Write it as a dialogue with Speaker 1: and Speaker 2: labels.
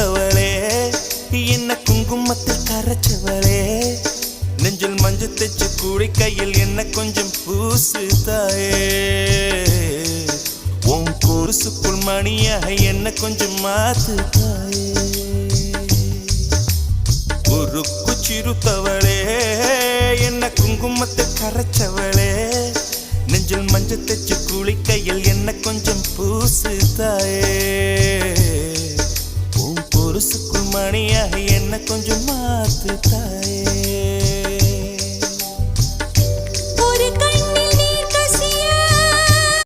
Speaker 1: சிறுத்தவளே என்ன குங்குமத்தில் கரைச்சவளே நெஞ்சில் மஞ்சள் தைச்சு கூடி கையில் என்ன கொஞ்சம் பூசு தாயே உன் கொலுசுக்குள் மணியாக என்ன கொஞ்சம் மாத்து தாயே உருக்கு சிறுத்தவளே என்ன குங்குமத்தை கரைச்சவளே நெஞ்சில் மஞ்சள் தைச்சு கூலி கையில் என்ன கொஞ்சம் பூசு தாயே உன் கொலுசுக்குள் மணியாக என்ன கொஞ்சம் மாத்து தாயே